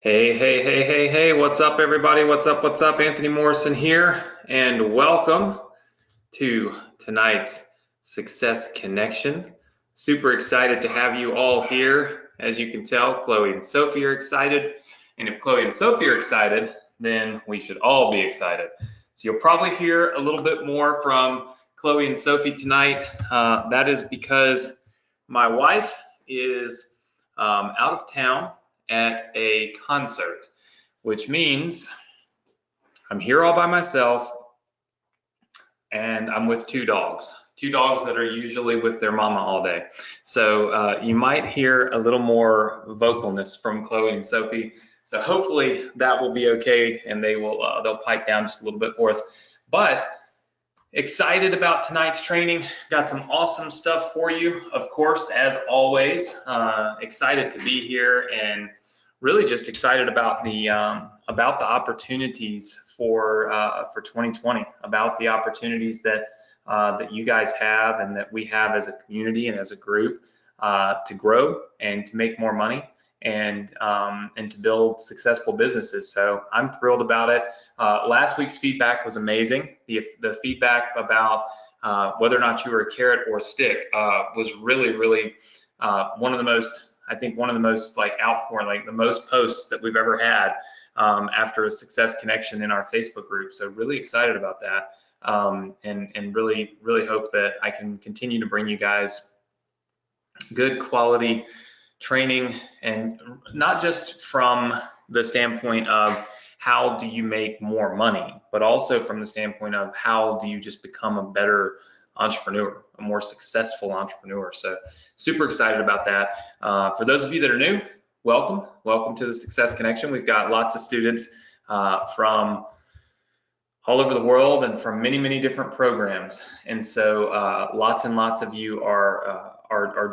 Hey, what's up, everybody? What's up? Anthony Morrison here, and welcome to tonight's Success Connection. Super excited to have you all here. As you can tell, Chloe and Sophie are excited, and if Chloe and Sophie are excited, then we should all be excited. So you'll probably hear a little bit more from Chloe and Sophie tonight. That is because my wife is out of town at a concert, which means I'm here all by myself and I'm with two dogs that are usually with their mama all day. So you might hear a little more vocalness from Chloe and Sophie. So hopefully that will be okay, and they'll pipe down just a little bit for us. But excited about tonight's training. Got some awesome stuff for you, of course, as always. Excited to be here, and really just excited about the opportunities for 2020, about the opportunities that you guys have and that we have as a community and as a group to grow and to make more money and to build successful businesses. So I'm thrilled about it. Last week's feedback was amazing. The feedback about whether or not you were a carrot or a stick was really one of the most like outpouring, like the most posts that we've ever had after a Success Connection in our Facebook group. So really excited about that, and really hope that I can continue to bring you guys good quality training, and not just from the standpoint of how do you make more money, but also from the standpoint of how do you just become a better entrepreneur, a more successful entrepreneur. So super excited about that. For those of you that are new, welcome to the Success Connection. We've got lots of students from all over the world and from many different programs, and so lots and lots of you are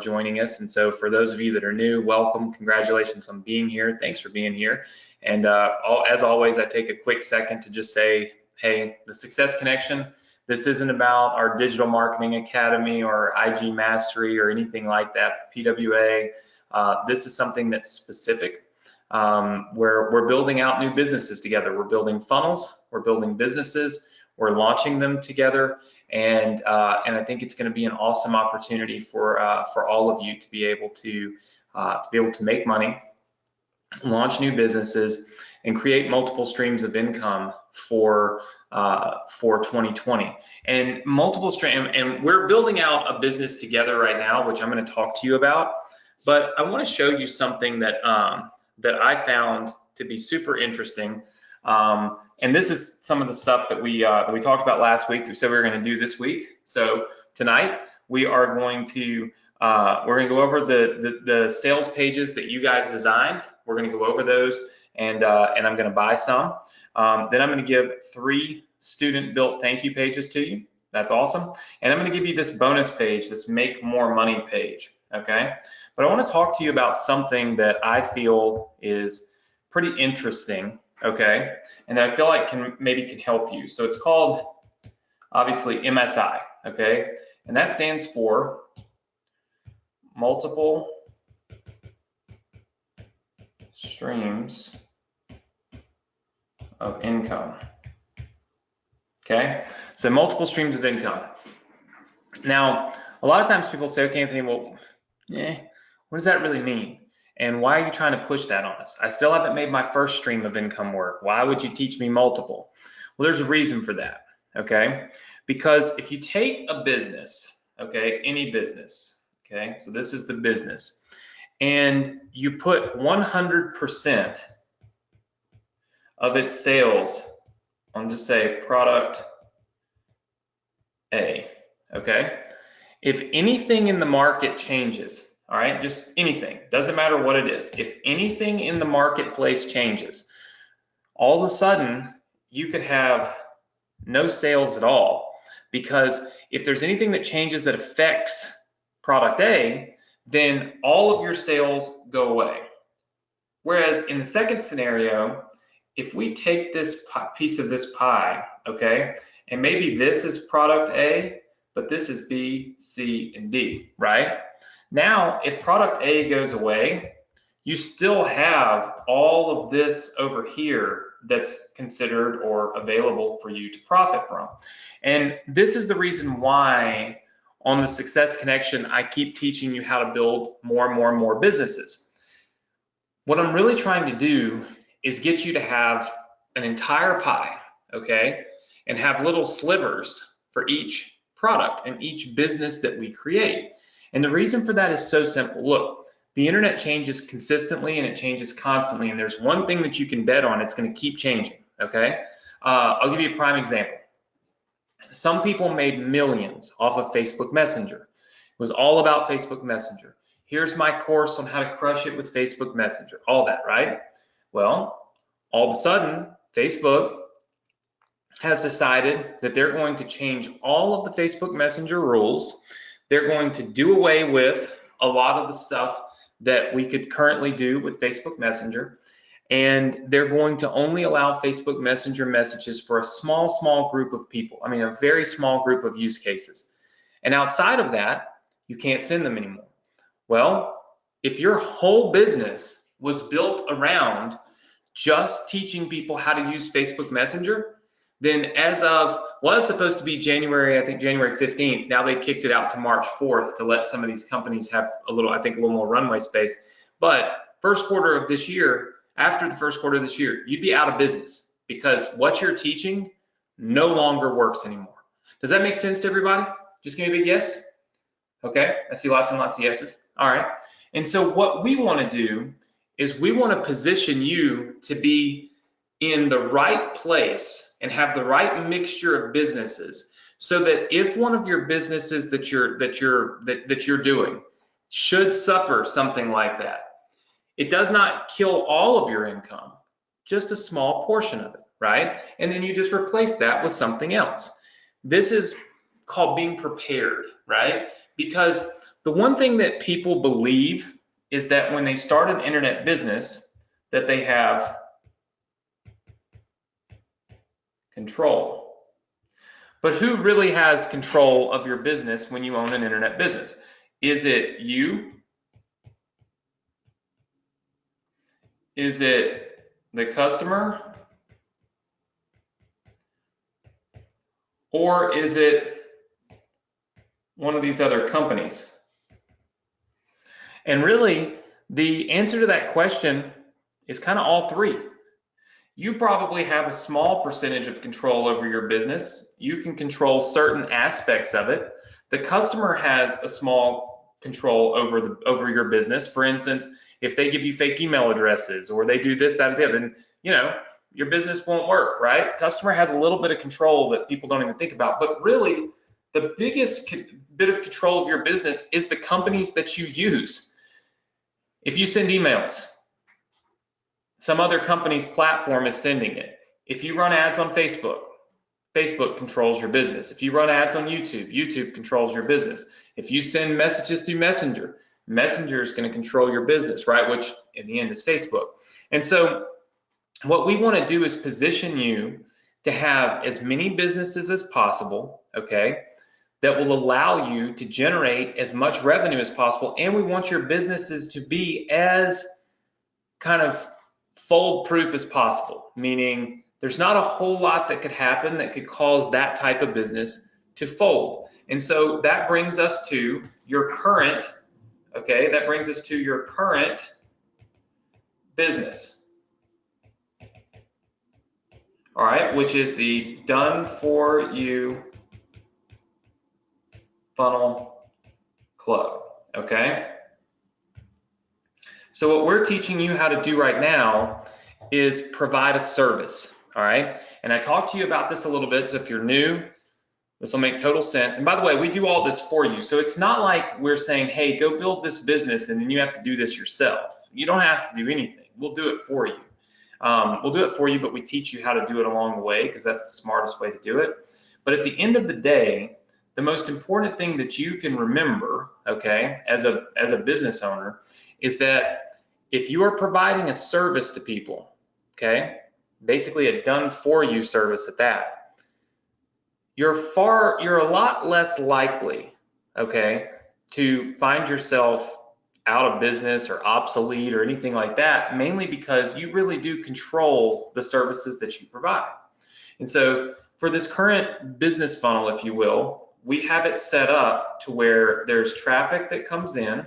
joining us. And so for those of you that are new, welcome, congratulations on being here. Thanks for being here. And as always, I take a quick second to just say, hey, the Success Connection, this isn't about our digital marketing academy or IG mastery or anything like that, PWA. This is something that's specific, where we're building out new businesses together. We're building funnels, we're building businesses, we're launching them together, and I think it's going to be an awesome opportunity for all of you to be able to make money, launch new businesses, and create multiple streams of income for 2020. And and we're building out a business together right now, which I'm going to talk to you about. But I want to show you something that I found to be super interesting. And this is some of the stuff that we talked about last week. We said we were going to do this week. So tonight we are going to go over the sales pages that you guys designed. We're going to go over those, and I'm going to buy some. Then I'm going to give 3 student-built thank you pages to you. That's awesome. And I'm going to give you this bonus page, this make more money page. Okay. But I want to talk to you about something that I feel is pretty interesting. Okay, and that I feel like can help you. So it's called, obviously, MSI, okay, and that stands for multiple streams of income. Okay, so multiple streams of income. Now, a lot of times people say, okay, Anthony, well, what does that really mean? And why are you trying to push that on us? I still haven't made my first stream of income work. Why would you teach me multiple? Well, there's a reason for that, okay? Because if you take a business, okay, any business, okay, so this is the business, and you put 100% of its sales on, just say, product A, okay? If anything in the market changes, all right, just anything, doesn't matter what it is. If anything in the marketplace changes, all of a sudden you could have no sales at all, because if there's anything that changes that affects product A, then all of your sales go away. Whereas in the second scenario, if we take this piece of this pie, okay, and maybe this is product A, but this is B, C, and D, right? Now, if product A goes away, you still have all of this over here that's considered or available for you to profit from. And this is the reason why on the Success Connection, I keep teaching you how to build more and more and more businesses. What I'm really trying to do is get you to have an entire pie, okay, and have little slivers for each product and each business that we create. And the reason for that is so simple. Look, the internet changes consistently and it changes constantly, and there's one thing that you can bet on, it's going to keep changing, okay? I'll give you a prime example. Some people made millions off of Facebook Messenger. It was all about Facebook Messenger. Here's my course on how to crush it with Facebook Messenger, all that, right? Well, all of a sudden, Facebook has decided that they're going to change all of the Facebook Messenger rules. They're going to do away with a lot of the stuff that we could currently do with Facebook Messenger, and they're going to only allow Facebook Messenger messages for a small group of people. I mean, a very small group of use cases. And outside of that, you can't send them anymore. Well, if your whole business was built around just teaching people how to use Facebook Messenger, then as of, well, it's supposed to be January 15th. Now they kicked it out to March 4th to let some of these companies have a little more runway space. But first quarter of this year, after the first quarter of this year, you'd be out of business because what you're teaching no longer works anymore. Does that make sense to everybody? Just give me a big yes. Okay, I see lots and lots of yeses. All right. And so what we want to do is we want to position you to be in the right place and have the right mixture of businesses, so that if one of your businesses that you're doing should suffer something like that, it does not kill all of your income, just a small portion of it, right? And then you just replace that with something else. This is called being prepared, right? Because the one thing that people believe is that when they start an internet business, that they have control. But who really has control of your business when you own an internet business? Is it you? Is it the customer? Or is it one of these other companies? And really, the answer to that question is kind of all three. You probably have a small percentage of control over your business. You can control certain aspects of it. The customer has a small control over your business. For instance, if they give you fake email addresses or they do this, that, or the other, then your business won't work, right? Customer has a little bit of control that people don't even think about. But really, the biggest bit of control of your business is the companies that you use. If you send emails, some other company's platform is sending it. If you run ads on Facebook, Facebook controls your business. If you run ads on YouTube, YouTube controls your business. If you send messages through Messenger, Messenger is going to control your business, right? Which in the end is Facebook. And so what we want to do is position you to have as many businesses as possible, okay, that will allow you to generate as much revenue as possible. And we want your businesses to be as kind of fold-proof as possible, meaning there's not a whole lot that could happen that could cause that type of business to fold. And so that brings us to your current, okay, that brings us to your current business, all right, which is the Done For You Funnel Club, okay? So what we're teaching you how to do right now is provide a service, all right? And I talked to you about this a little bit, so if you're new, this will make total sense. And by the way, we do all this for you. So it's not like we're saying, hey, go build this business and then you have to do this yourself. You don't have to do anything. We'll do it for you. We'll do it for you, but we teach you how to do it along the way because that's the smartest way to do it. But at the end of the day, the most important thing that you can remember, okay, as a business owner, is that if you are providing a service to people, okay, basically a done for you service at that, you're a lot less likely, okay, to find yourself out of business or obsolete or anything like that, mainly because you really do control the services that you provide. And so for this current business funnel, if you will, we have it set up to where there's traffic that comes in,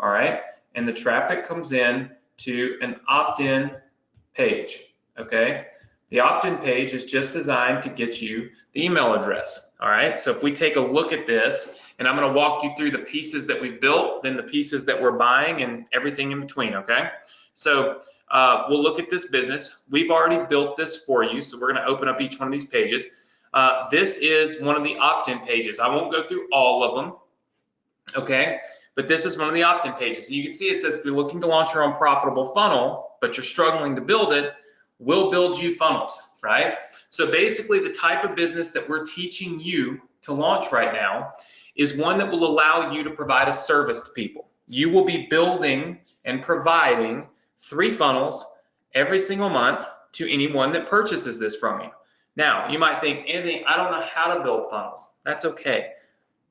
all right, and the traffic comes in to an opt-in page, okay? The opt-in page is just designed to get you the email address, all right? So if we take a look at this, and I'm gonna walk you through the pieces that we've built, then the pieces that we're buying, and everything in between, okay? So we'll look at this business. We've already built this for you, so we're gonna open up each one of these pages. This is one of the opt-in pages. I won't go through all of them, okay? But this is one of the opt-in pages. And you can see it says, if you're looking to launch your own profitable funnel, but you're struggling to build it, we'll build you funnels, right? So basically the type of business that we're teaching you to launch right now is one that will allow you to provide a service to people. You will be building and providing 3 funnels every single month to anyone that purchases this from you. Now, you might think, Anthony, I don't know how to build funnels. That's okay.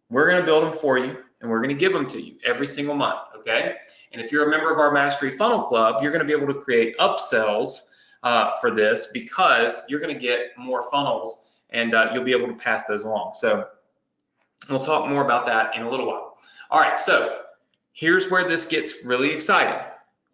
We're gonna build them for you, and we're gonna give them to you every single month, okay? And if you're a member of our Mastery Funnel Club, you're gonna be able to create upsells for this, because you're gonna get more funnels, and you'll be able to pass those along. So we'll talk more about that in a little while. All right, so here's where this gets really exciting.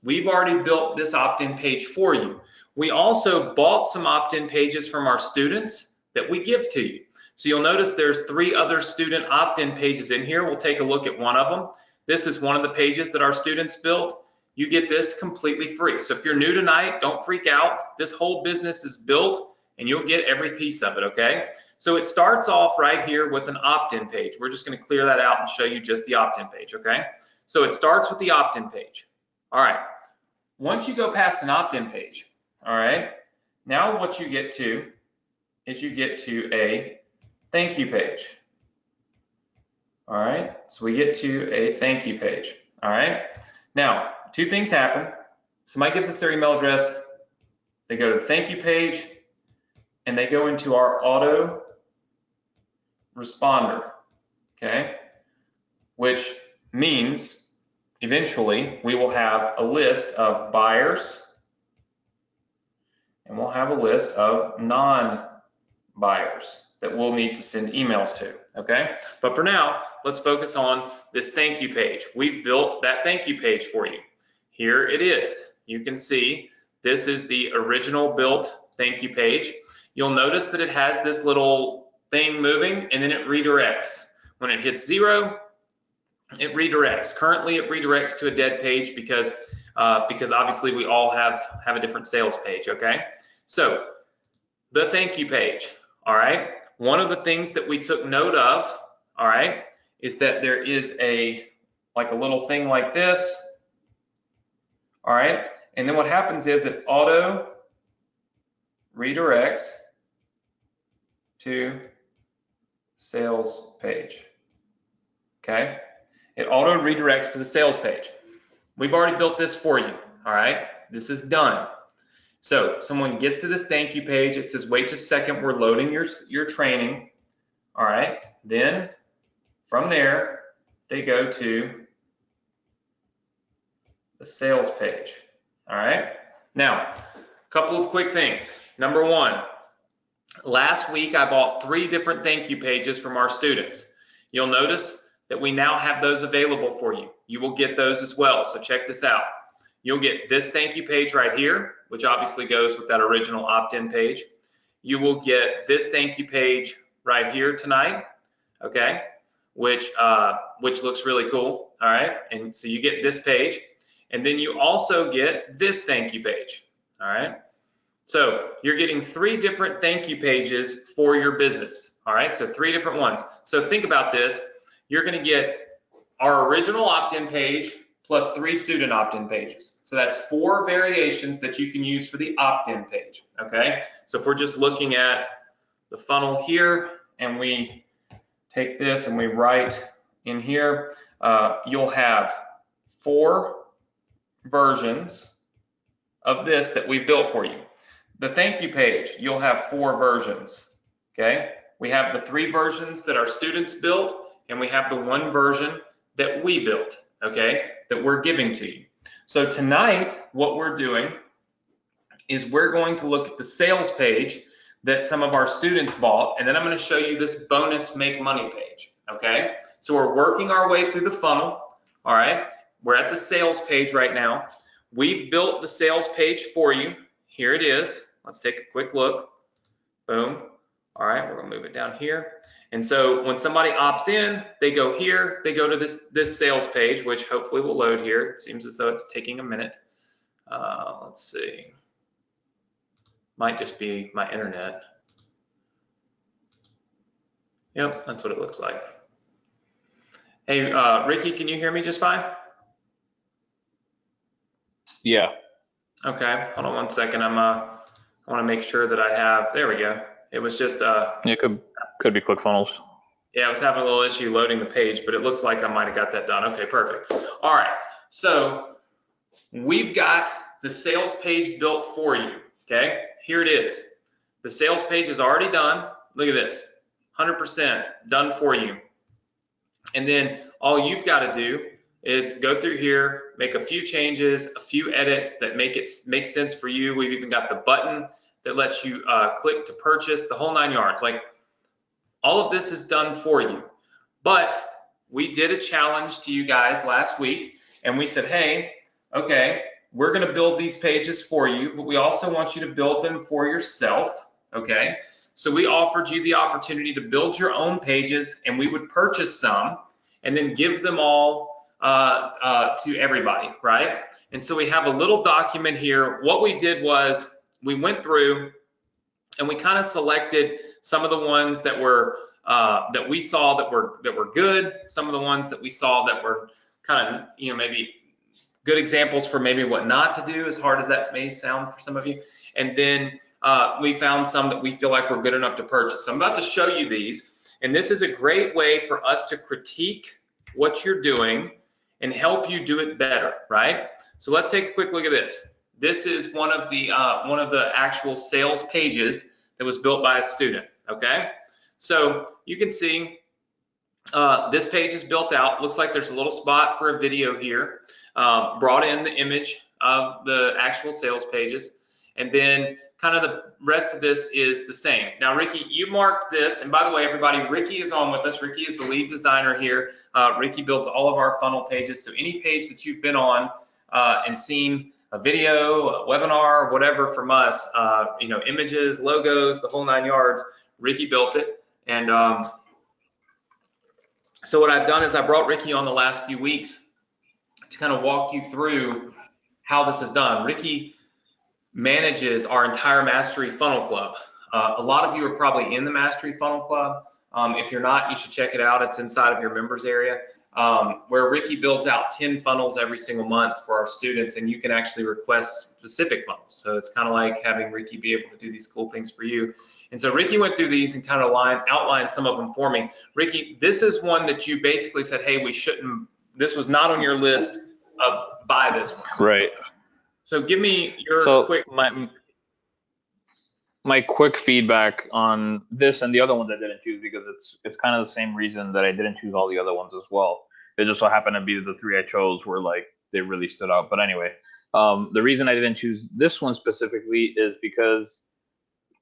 We've already built this opt-in page for you. We also bought some opt-in pages from our students that we give to you. So you'll notice there's 3 other student opt-in pages in here. We'll take a look at one of them. This is one of the pages that our students built. You get this completely free. So if you're new tonight, don't freak out. This whole business is built and you'll get every piece of it, okay? So it starts off right here with an opt-in page. We're just gonna clear that out and show you just the opt-in page, okay? So it starts with the opt-in page. All right, once you go past an opt-in page, all right, now what you get to is you get to a thank you page. All right, so we get to a thank you page. All right, now 2 things happen. Somebody gives us their email address, they go to the thank you page, and they go into our auto responder, okay, which means eventually we will have a list of buyers and we'll have a list of non-buyers that we'll need to send emails to, okay? But for now, let's focus on this thank you page. We've built that thank you page for you. Here it is. You can see this is the original built thank you page. You'll notice that it has this little thing moving and then it redirects. When it hits 0, it redirects. Currently, it redirects to a dead page because obviously we all have a different sales page, okay? So the thank you page, all right? One of the things that we took note of, all right, is that there is a little thing like this, all right? And then what happens is it auto redirects to sales page, okay? It auto redirects to the sales page. We've already built this for you, all right? This is done. So someone gets to this thank you page, it says, wait just a second, we're loading your training, all right? Then from there, they go to the sales page, all right? Now, a couple of quick things. Number 1, last week I bought 3 different thank you pages from our students. You'll notice that we now have those available for you. You will get those as well, so check this out. You'll get this thank you page right here, which obviously goes with that original opt-in page. You will get this thank you page right here tonight, okay, which looks really cool, all right? And so you get this page, and then you also get this thank you page, all right? So you're getting 3 different thank you pages for your business, all right? So 3 different ones. So think about this. You're gonna get our original opt-in page plus 3 student opt-in pages. So that's 4 variations that you can use for the opt-in page, okay? So if we're just looking at the funnel here and we take this and we write in here, you'll have 4 versions of this that we've built for you. The thank you page, you'll have 4 versions, okay? We have the 3 versions that our students built, and we have the 1 version that we built, okay, that we're giving to you. So tonight, what we're doing is we're going to look at the sales page that some of our students bought, and then I'm going to show you this bonus make money page, okay? So we're working our way through the funnel, all right? We're at the sales page right now. We've built the sales page for you. Here it is. Let's take a quick look. Boom. All right, we're gonna move it down here. And so when somebody opts in, they go here, they go to this sales page, which hopefully will load here. It seems as though it's taking a minute. Let's see. Might just be my internet. Yep, that's what it looks like. Hey, Ricky, can you hear me just fine? Yeah. Okay, hold on one second. I want to make sure that I have, there we go. It was just, It could be ClickFunnels. yeah, I was having a little issue loading the page, but it looks like I might have got that done. Okay, perfect. All right, so we've got the sales page built for you, okay? Here it is. The sales page is already done. Look at this, 100% done for you. And then all you've got to do is go through here, make a few changes, a few edits that make sense for you. We've even got the button that lets you click to purchase, the whole 9 yards. Like, all of this is done for you. But we did a challenge to you guys last week, and we said, hey, okay, we're gonna build these pages for you, but we also want you to build them for yourself, okay? So we offered you the opportunity to build your own pages, and we would purchase some and then give them all to everybody, right? And so we have a little document here. What we did was we went through and we kind of selected some of the ones that were that we saw that were good, some of the ones that we saw that were kind of, you know, maybe good examples for maybe what not to do, as hard as that may sound for some of you. And then we found some that we feel like were good enough to purchase. So I'm about to show you these, and this is a great way for us to critique what you're doing and help you do it better, right? So let's take a quick look at this. This is one of the actual sales pages that was built by a student, okay? So you can see this page is built out. Looks like there's a little spot for a video here. Brought in the image of the actual sales pages, and then kind of the rest of this is the same. Now, Ricky, you marked this, and by the way, everybody, Ricky is on with us. Ricky is the lead designer here. Ricky builds all of our funnel pages, so any page that you've been on and seen a video, a webinar, whatever from us, you know, images, logos, the whole 9 yards, Ricky built it. And so what I've done is I brought Ricky on the last few weeks to kind of walk you through how this is done. Ricky manages our entire Mastery Funnel Club. A lot of you are probably in the Mastery Funnel Club. If you're not, you should check it out. It's inside of your members area, where Ricky builds out 10 funnels every single month for our students, and you can actually request specific funnels. So it's kind of like having Ricky be able to do these cool things for you. And so Ricky went through these and kind of outlined some of them for me. Ricky, this is one that you basically said, hey, we shouldn't, this was not on your list of buy this one. Right. So give me your quick. My quick feedback on this and the other ones I didn't choose, because it's kind of the same reason that I didn't choose all the other ones as well. It just so happened to be the three I chose were like, they really stood out. But anyway, the reason I didn't choose this one specifically is because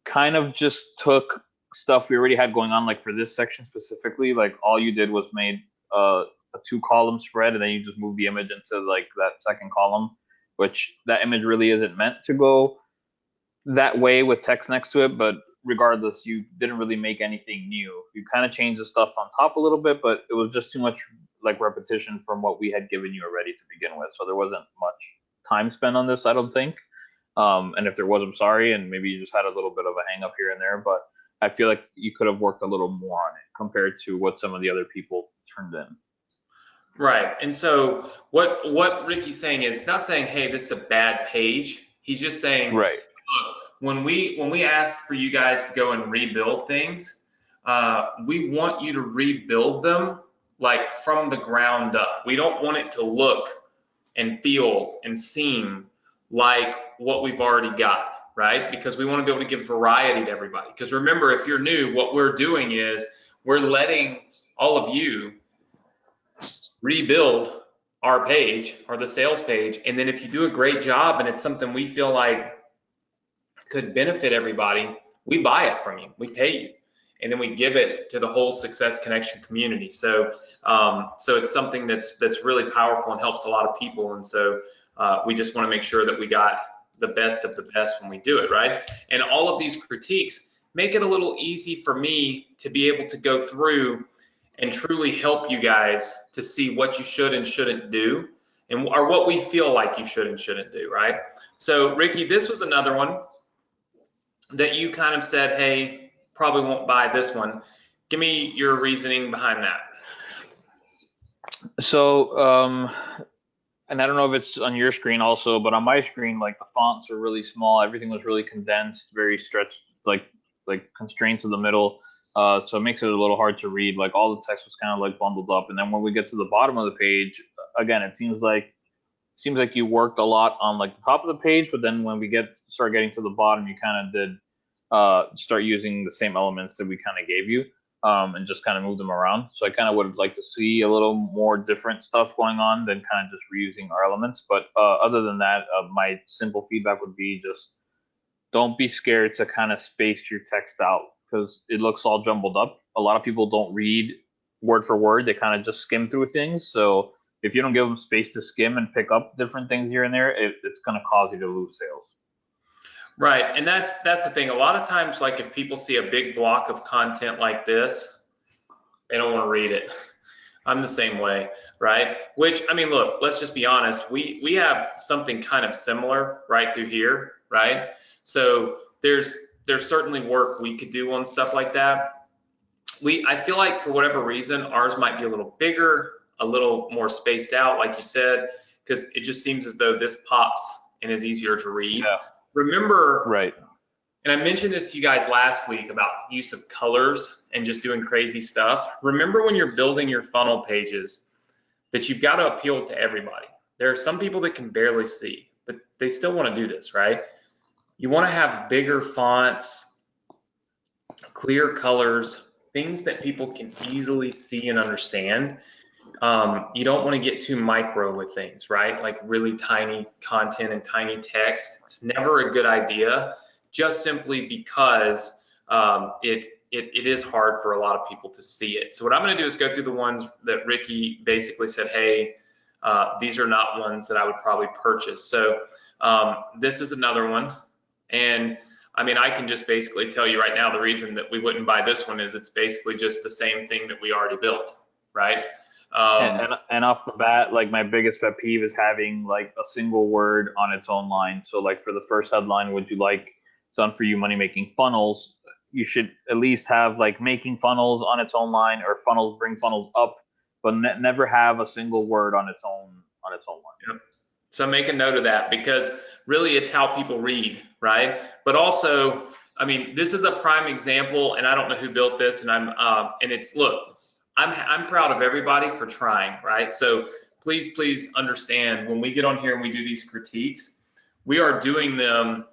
kind of just took stuff we already had going on, like for this section specifically, like all you did was made a 2-column spread, and then you just moved the image into like that second column, which that image really isn't meant to go that way with text next to it. But regardless, you didn't really make anything new. You kind of changed the stuff on top a little bit, but it was just too much like repetition from what we had given you already to begin with. So there wasn't much time spent on this, I don't think. And if there was, I'm sorry, and maybe you just had a little bit of a hang up here and there, but I feel like you could have worked a little more on it compared to what some of the other people turned in. Right. And so what Ricky's saying is not saying, hey, this is a bad page. He's just saying, right, look, when we ask for you guys to go and rebuild things, we want you to rebuild them like from the ground up. We don't want it to look and feel and seem like what we've already got, right? Because we want to be able to give variety to everybody. Because remember, if you're new, what we're doing is we're letting all of you rebuild our page or the sales page. And then if you do a great job and it's something we feel like could benefit everybody, we buy it from you, we pay you, and then we give it to the whole Success Connection community. So, so it's something that's really powerful and helps a lot of people. And so we just want to make sure that we got the best of the best when we do it, right? And all of these critiques make it a little easy for me to be able to go through and truly help you guys to see what you should and shouldn't do, and or what we feel like you should and shouldn't do, right? So Ricky, this was another one that you kind of said, hey, probably won't buy this one. Give me your reasoning behind that. So, and I don't know if it's on your screen also, but on my screen, like the fonts are really small. Everything was really condensed, very stretched, like constrained to the middle. So it makes it a little hard to read. Like all the text was kind of like bundled up. And then when we get to the bottom of the page, again, it seems like you worked a lot on like the top of the page, but then when we start getting to the bottom, you kind of did start using the same elements that we kind of gave you, and just kind of move them around. So I kind of would like to see a little more different stuff going on than kind of just reusing our elements. But other than that, my simple feedback would be just don't be scared to kind of space your text out because it looks all jumbled up. A lot of people don't read word for word. They kind of just skim through things. So if you don't give them space to skim and pick up different things here and there, it's going to cause you to lose sales. Right, and that's the thing. A lot of times, like if people see a big block of content like this, they don't want to read it. I'm the same way, right? Which, I mean, look, let's just be honest. We have something kind of similar right through here, right? So there's certainly work we could do on stuff like that. I feel like for whatever reason, ours might be a little bigger, a little more spaced out, like you said, because it just seems as though this pops and is easier to read. Yeah. Remember, right? And I mentioned this to you guys last week about use of colors and just doing crazy stuff. Remember when you're building your funnel pages that you've got to appeal to everybody. There are some people that can barely see, but they still want to do this, right? You want to have bigger fonts, clear colors, things that people can easily see and understand. You don't want to get too micro with things, right? Like really tiny content and tiny text. It's never a good idea, just simply because it is hard for a lot of people to see it. So what I'm going to do is go through the ones that Ricky basically said, hey, these are not ones that I would probably purchase. So this is another one. And I mean, I can just basically tell you right now, the reason that we wouldn't buy this one is it's basically just the same thing that we already built, right? And off the bat, like my biggest pet peeve is having like a single word on its own line. So like for the first headline, would you like Done For You Money Making Funnels? You should at least have like making funnels on its own line, or funnels bring funnels up, but never have a single word on its own line. Yep. So make a note of that, because really it's how people read, right? But also, I mean, this is a prime example, and I don't know who built this, and look, I'm proud of everybody for trying, right? So please understand, when we get on here and we do these critiques, we are doing them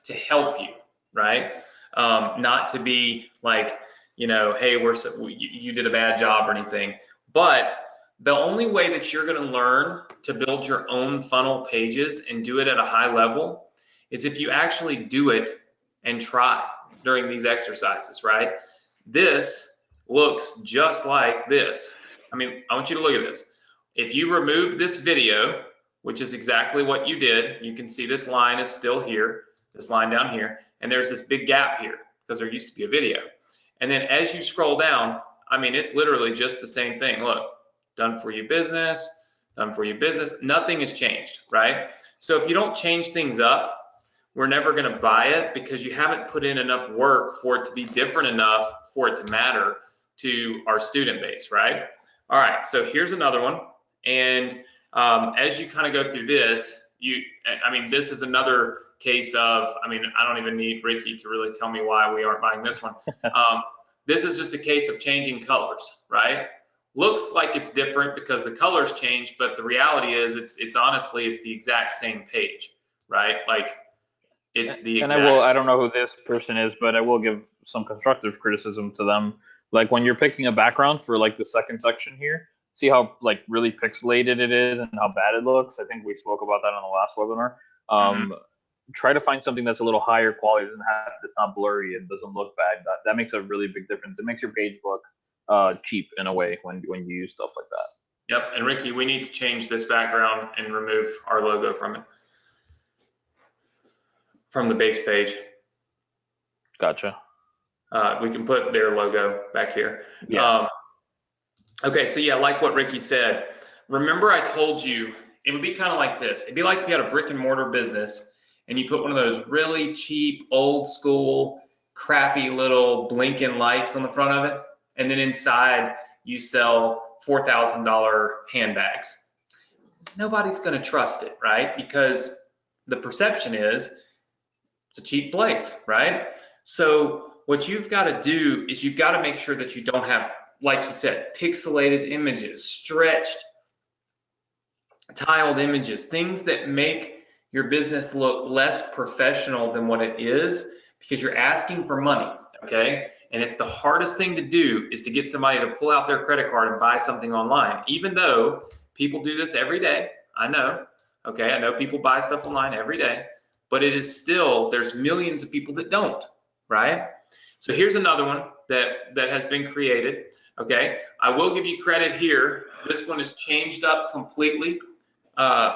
to help you, right? Not to be like, hey, you did a bad job or anything. But the only way that you're going to learn to build your own funnel pages and do it at a high level is if you actually do it and try during these exercises, right? This looks just like this. I mean, I want you to look at this. If you remove this video, which is exactly what you did, you can see this line is still here, this line down here, and there's this big gap here because there used to be a video. And then as you scroll down, I mean, it's literally just the same thing. Look, done for you business, done for you business. Nothing has changed, right? So if you don't change things up, we're never going to buy it, because you haven't put in enough work for it to be different enough for it to matter to our student base, right? All right, so here's another one. And as you kind of go through this, this is another case of, I don't even need Ricky to really tell me why we aren't buying this one. This is just a case of changing colors, right? Looks like it's different because the colors changed, but the reality is it's honestly, it's the exact same page, right? Like it's the exact. And I don't know who this person is, but I will give some constructive criticism to them. Like when you're picking a background for like the second section here, see how like really pixelated it is and how bad it looks. I think we spoke about that on the last webinar. Try to find something that's a little higher quality, it's not blurry and doesn't look bad. That makes a really big difference. It makes your page look cheap in a way when you use stuff like that. Yep, and Ricky, we need to change this background and remove our logo from it, from the base page. Gotcha. We can put their logo back here. Yeah. Okay, so yeah, like what Ricky said, remember I told you it would be kind of like this. It'd be like if you had a brick and mortar business and you put one of those really cheap, old school, crappy little blinking lights on the front of it, and then inside you sell $4,000 handbags. Nobody's going to trust it, right? Because the perception is it's a cheap place, right? So what you've got to do is you've got to make sure that you don't have, like you said, pixelated images, stretched, tiled images, things that make your business look less professional than what it is, because you're asking for money, okay? And it's the hardest thing to do is to get somebody to pull out their credit card and buy something online, even though people do this every day. I know, okay? I know people buy stuff online every day, but it is still, there's millions of people that don't, right? So here's another one that has been created, okay? I will give you credit here. This one is changed up completely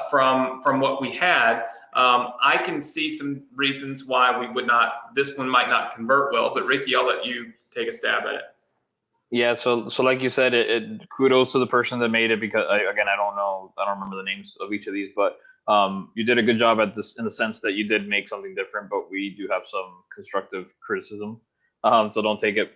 from what we had. I can see some reasons why we would not, this one might not convert well, but Ricky, I'll let you take a stab at it. Yeah, so like you said, kudos to the person that made it, because again, I don't remember the names of each of these, but you did a good job at this in the sense that you did make something different, but we do have some constructive criticism. So don't take it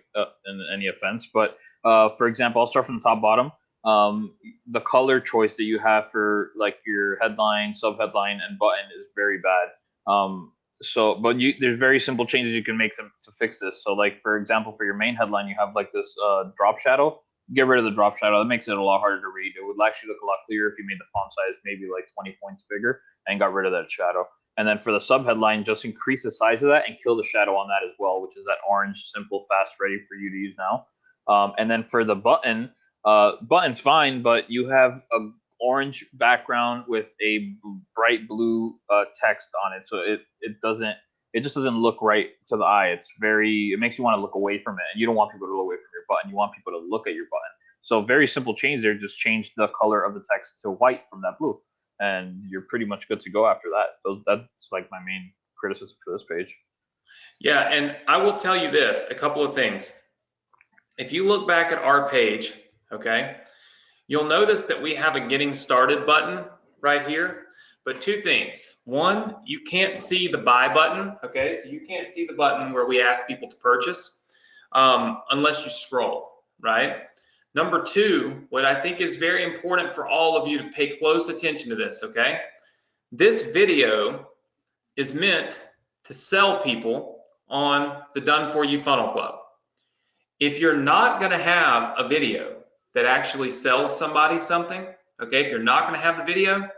in any offense. But for example, I'll start from the top bottom. The color choice that you have for like your headline, subheadline, and button is very bad. But there's very simple changes you can make to fix this. So like, for example, for your main headline, you have like this drop shadow. Get rid of the drop shadow. That makes it a lot harder to read. It would actually look a lot clearer if you made the font size maybe like 20 points bigger and got rid of that shadow. And then for the subheadline, just increase the size of that and kill the shadow on that as well, which is that orange, simple, fast, ready for you to use now. And then for the button, button's fine, but you have a orange background with a bright blue text on it, so it just doesn't look right to the eye. It makes you want to look away from it, and you don't want people to look away from your button. You want people to look at your button. So very simple change there. Just change the color of the text to white from that blue, and you're pretty much good to go after that. So that's like my main criticism for this page. Yeah, and I will tell you this, a couple of things. If you look back at our page, okay, you'll notice that we have a getting started button right here, but two things. One, you can't see the buy button, okay? So you can't see the button where we ask people to purchase unless you scroll, right? Number two, what I think is very important for all of you to pay close attention to this, okay? This video is meant to sell people on the Done For You Funnel Club. If you're not gonna have a video that actually sells somebody something, okay, if you're not gonna have the video,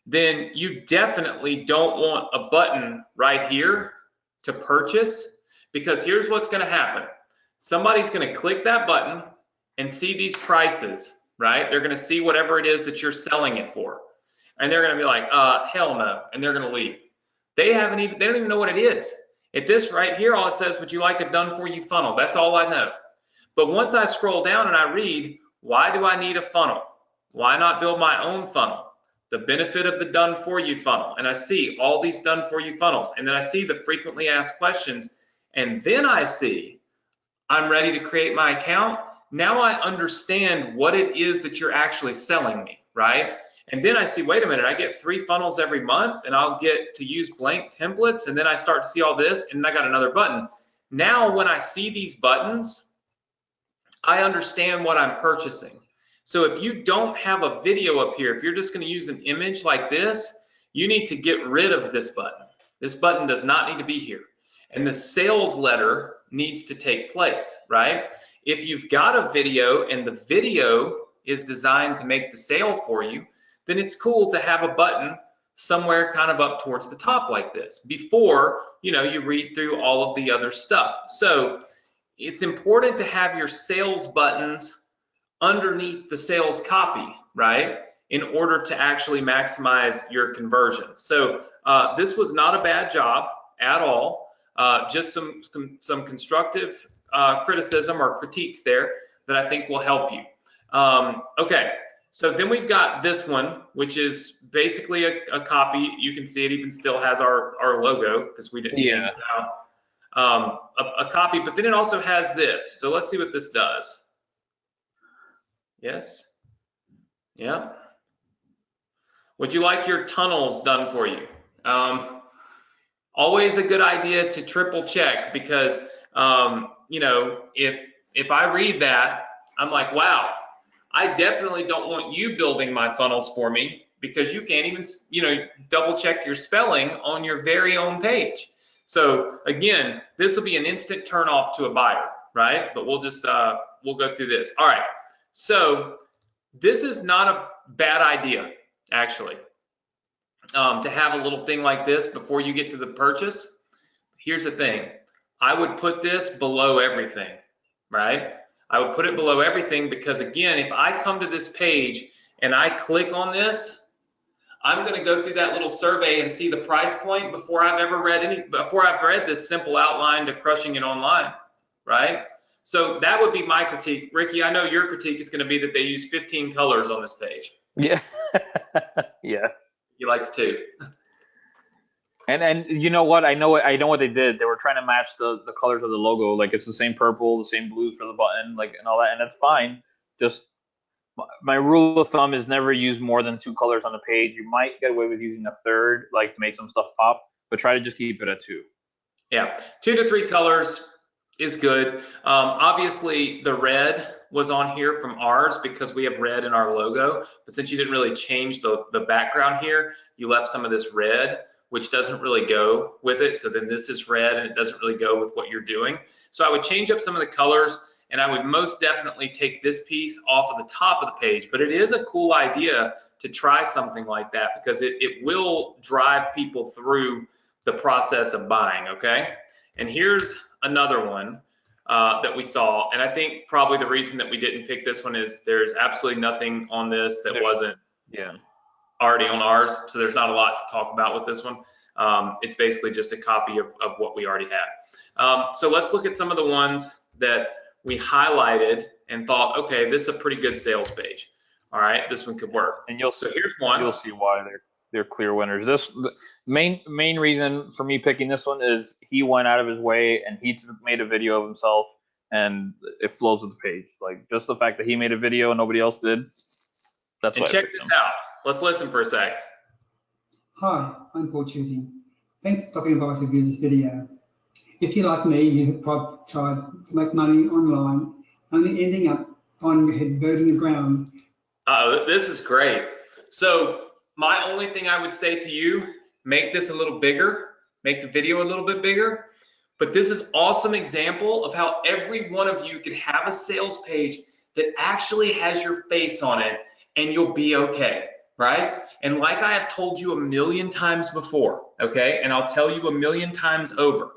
then you definitely don't want a button right here to purchase, because here's what's gonna happen. Somebody's gonna click that button and see these prices, right? They're gonna see whatever it is that you're selling it for. And they're gonna be like, hell no, and they're gonna leave. They don't even know what it is. At this right here, all it says, would you like a Done For You funnel? That's all I know. But once I scroll down and I read, why do I need a funnel? Why not build my own funnel? The benefit of the Done For You funnel. And I see all these Done For You funnels. And then I see the frequently asked questions. And then I see, I'm ready to create my account. Now I understand what it is that you're actually selling me, right? And then I see, wait a minute, I get 3 funnels every month and I'll get to use blank templates. And then I start to see all this and I got another button. Now, when I see these buttons, I understand what I'm purchasing. So if you don't have a video up here, if you're just going to use an image like this, you need to get rid of this button. This button does not need to be here. And the sales letter needs to take place, right? If you've got a video and the video is designed to make the sale for you, then it's cool to have a button somewhere kind of up towards the top like this before, you read through all of the other stuff. So it's important to have your sales buttons underneath the sales copy, right, in order to actually maximize your conversion. So this was not a bad job at all. Just some constructive criticism or critiques there that I think will help you. Okay, so then we've got this one, which is basically a copy. You can see it even still has our logo because we didn't change it out. A copy, but then it also has this. So let's see what this does. Yes. Yeah. Would you like your tunnels done for you? Always a good idea to triple check because you know, if I read that, I'm like, wow, I definitely don't want you building my funnels for me because you can't even, you know, double check your spelling on your very own page. So again, this will be an instant turn off to a buyer, right? But we'll just we'll go through this. All right. So this is not a bad idea, actually, to have a little thing like this before you get to the purchase. Here's the thing. I would put this below everything, right? I would put it below everything because, again, if I come to this page and I click on this, I'm going to go through that little survey and see the price point before I've ever read before I've read this simple outline to crushing it online, right? So that would be my critique. Ricky, I know your critique is going to be that they use 15 colors on this page. Yeah. Yeah. He likes 2. And you know what? I know what they did. They were trying to match the colors of the logo. Like it's the same purple, the same blue for the button, like and all that, and that's fine. Just my rule of thumb is never use more than 2 colors on the page. You might get away with using a third, like to make some stuff pop, but try to just keep it at 2. Yeah, 2 to 3 colors is good. Obviously, the red was on here from ours because we have red in our logo. But since you didn't really change the background here, you left some of this red, which doesn't really go with it. So then this is red and it doesn't really go with what you're doing. So I would change up some of the colors and I would most definitely take this piece off of the top of the page. But it is a cool idea to try something like that because it will drive people through the process of buying, okay? And here's another one that we saw. And I think probably the reason that we didn't pick this one is there's absolutely nothing on this that wasn't already on ours. So there's not a lot to talk about with this one. It's basically just a copy of what we already had. So let's look at some of the ones that we highlighted and thought, okay, this is a pretty good sales page. All right, this one could work. And you'll so here's one. You'll see why they're clear winners. The main reason for me picking this one is he went out of his way and he made a video of himself and it flows with the page. Like just the fact that he made a video and nobody else did. That's and why check this out. Let's listen for a sec. Hi, I'm Paul Shooting. Thanks for stopping by to view this video. If you're like me, you've probably tried to make money online, only ending up finding your head buried in the ground. This is great. So my only thing I would say to you, make this a little bigger, make the video a little bit bigger. But this is an awesome example of how every one of you could have a sales page that actually has your face on it and you'll be okay, right? And like I have told you a million times before, okay, and I'll tell you a million times over,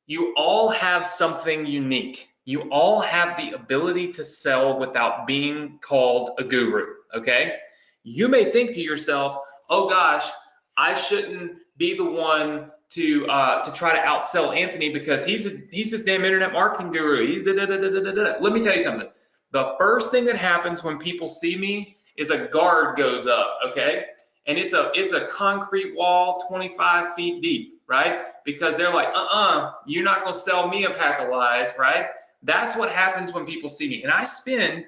you all have something unique. You all have the ability to sell without being called a guru, okay? You may think to yourself, oh gosh, I shouldn't be the one to try to outsell Anthony because he's this damn internet marketing guru. He's da-da-da-da-da-da. Let me tell you something. The first thing that happens when people see me is a guard goes up, okay? And it's a concrete wall 25 feet deep, right? Because they're like, you're not gonna sell me a pack of lies, right? That's what happens when people see me. And I spend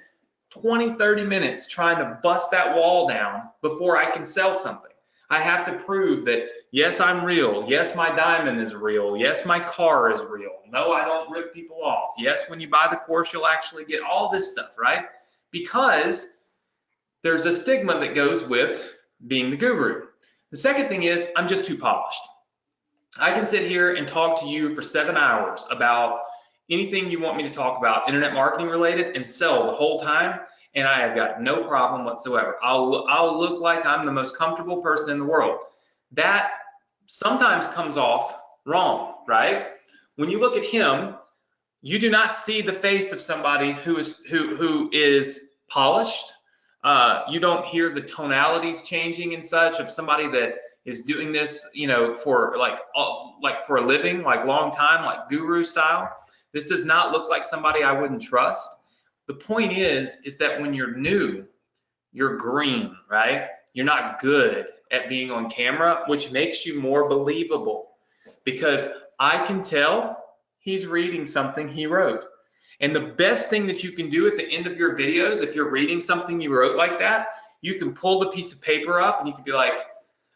20, 30 minutes trying to bust that wall down before I can sell something. I have to prove that, yes, I'm real. Yes, my diamond is real. Yes, my car is real. No, I don't rip people off. Yes, when you buy the course, you'll actually get all this stuff, right? Because there's a stigma that goes with being the guru. The second thing is I'm just too polished. I can sit here and talk to you for 7 hours about anything you want me to talk about internet marketing related and sell the whole time, and I have got no problem whatsoever. I'll look like I'm the most comfortable person in the world. That sometimes comes off wrong, right? When you look at him, you do not see the face of somebody who is polished. You don't hear the tonalities changing and such of somebody that is doing this, you know, for like for a living, like long time, like guru style. This does not look like somebody I wouldn't trust. The point is that when you're new, you're green, right? You're not good at being on camera, which makes you more believable, because I can tell he's reading something he wrote. And the best thing that you can do at the end of your videos, if you're reading something you wrote like that, you can pull the piece of paper up and you can be like,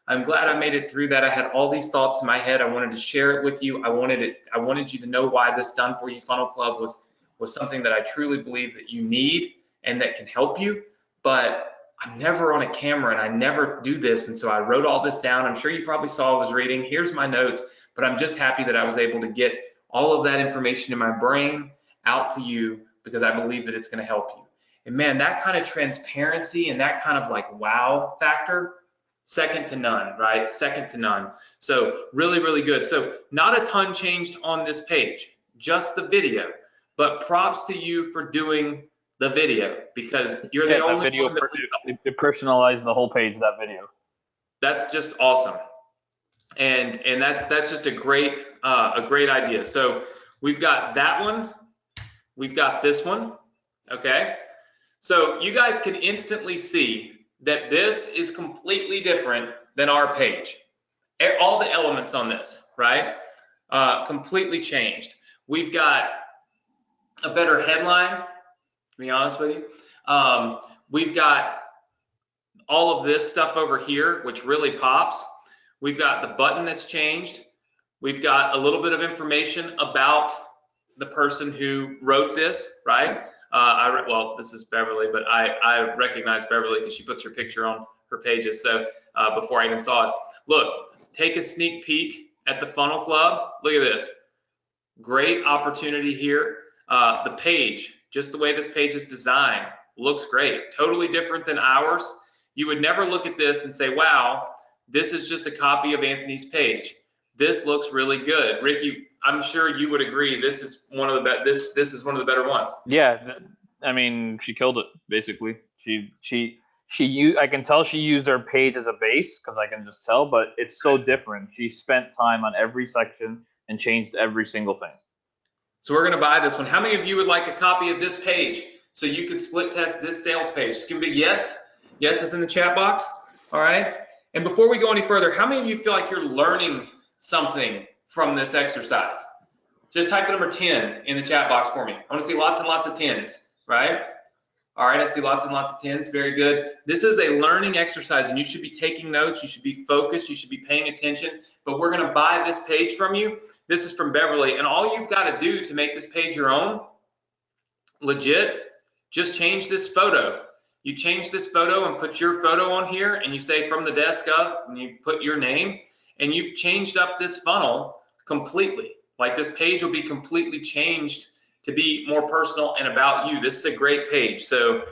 I'm glad I made it through that. I had all these thoughts in my head. I wanted to share it with you. I wanted you to know why this Done For You Funnel Club was something that I truly believe that you need and that can help you. But I'm never on a camera and I never do this. And so I wrote all this down. I'm sure you probably saw I was reading. Here's my notes, but I'm just happy that I was able to get all of that information in my brain out to you because I believe that it's going to help you. And man, that kind of transparency and that kind of like wow factor, second to none, right? Second to none. So really, really good. So not a ton changed on this page, just the video, but props to you for doing the video, because you're the only video one that it personalized the whole page, that video. That's just awesome. And that's just a great idea. So we've got that one, we've got this one, okay? So you guys can instantly see that this is completely different than our page. All the elements on this, right? Completely changed. We've got a better headline, to be honest with you. We've got all of this stuff over here, which really pops. We've got the button that's changed. We've got a little bit of information about the person who wrote this, right? Well, this is Beverly, but I recognize Beverly because she puts her picture on her pages. So before I even saw it, look, take a sneak peek at the Funnel Club. Look at this. Great opportunity here. The page, just the way this page is designed, looks great. Totally different than ours. You would never look at this and say, wow, this is just a copy of Anthony's page. This looks really good. Ricky, I'm sure you would agree. This is one of the this is one of the better ones. Yeah, I mean, she killed it basically. I can tell she used her page as a base because I can just tell, but it's so different. She spent time on every section and changed every single thing. So we're gonna buy this one. How many of you would like a copy of this page so you could split test this sales page? Just give a big yes. Yes is in the chat box. All right. And before we go any further, how many of you feel like you're learning something from this exercise? Just type the number 10 in the chat box for me. I want to see lots and lots of 10s, right? All right, I see lots and lots of 10s. Very good. This is a learning exercise, and you should be taking notes. You should be focused. You should be paying attention. But we're going to buy this page from you. This is from Beverly, and all you've got to do to make this page your own, legit, just change this photo. You change this photo and put your photo on here, and you say from the desk up, and you put your name, and you've changed up this funnel completely. Like this page will be completely changed to be more personal and about you. This is a great page. So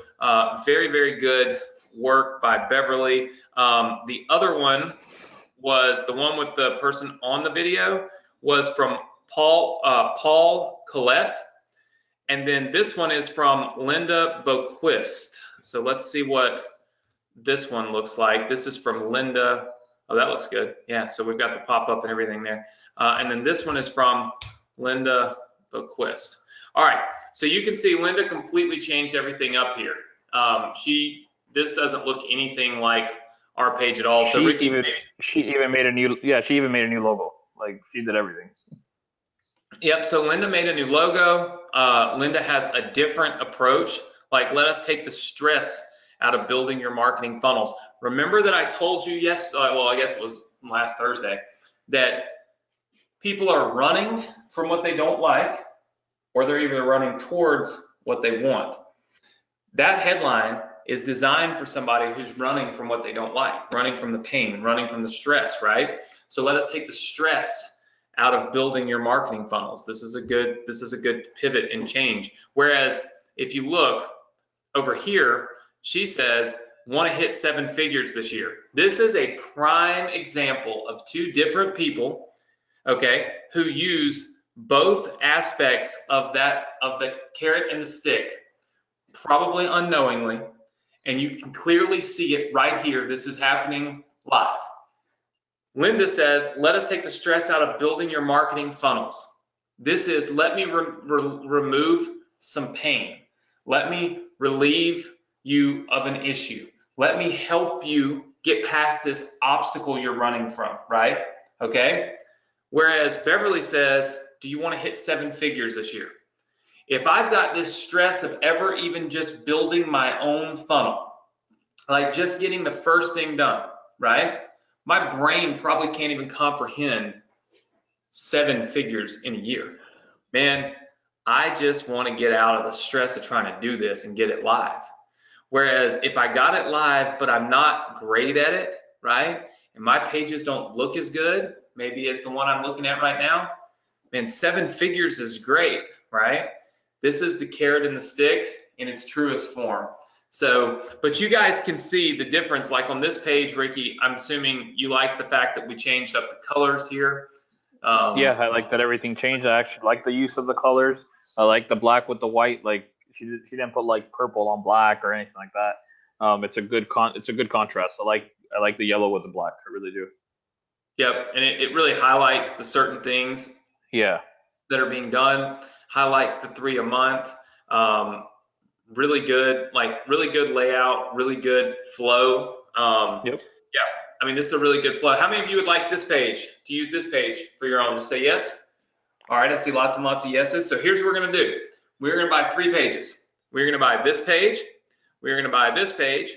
very, very good work by Beverly. The other one was the one with the person on the video was from Paul Collette. And then this one is from Linda Boquist. So let's see what this one looks like. This is from Linda. Oh, that looks good. Yeah, so we've got the pop-up and everything there. And then this one is from Linda Boquist. All right, so you can see Linda completely changed everything up here. This doesn't look anything like our page at all. So she even made a new logo. Like she did everything. Yep, so Linda made a new logo. Linda has a different approach. Like, let us take the stress out of building your marketing funnels. Remember that I told you well, I guess it was last Thursday, that people are running from what they don't like, or they're even running towards what they want. That headline is designed for somebody who's running from what they don't like, running from the pain, running from the stress, right? So let us take the stress out of building your marketing funnels. This is a good pivot and change. Whereas if you look over here, she says, want to hit 7 figures this year. This is a prime example of 2 different people, okay, who use both aspects of the carrot and the stick, probably unknowingly, and you can clearly see it right here. This is happening live. Linda says, let us take the stress out of building your marketing funnels. This is, let me remove some pain. Let me relieve you of an issue. Let me help you get past this obstacle you're running from, right? Okay? Whereas Beverly says, do you want to hit 7 figures this year? If I've got this stress of ever even just building my own funnel, like just getting the first thing done, right? My brain probably can't even comprehend 7 figures in a year. Man, I just want to get out of the stress of trying to do this and get it live. Whereas if I got it live, but I'm not great at it, right? And my pages don't look as good, maybe as the one I'm looking at right now, man, 7 figures is great, right? This is the carrot and the stick in its truest form. So, but you guys can see the difference. Like on this page, Ricky, I'm assuming you like the fact that we changed up the colors here. Yeah, I like that everything changed. I actually like the use of the colors. I like the black with the white. Like she didn't put like purple on black or anything like that. It's a good contrast. I like the yellow with the black. I really do. Yep, and it really highlights the certain things. Yeah. That are being done. Highlights the 3 a month. Really good, like really good layout, really good flow. Yep. Yeah, I mean, this is a really good flow. How many of you would like this page, to use this page for your own? Just say yes. All right, I see lots and lots of yeses. So here's what we're gonna do. We're gonna buy 3 pages. We're gonna buy this page, we're gonna buy this page,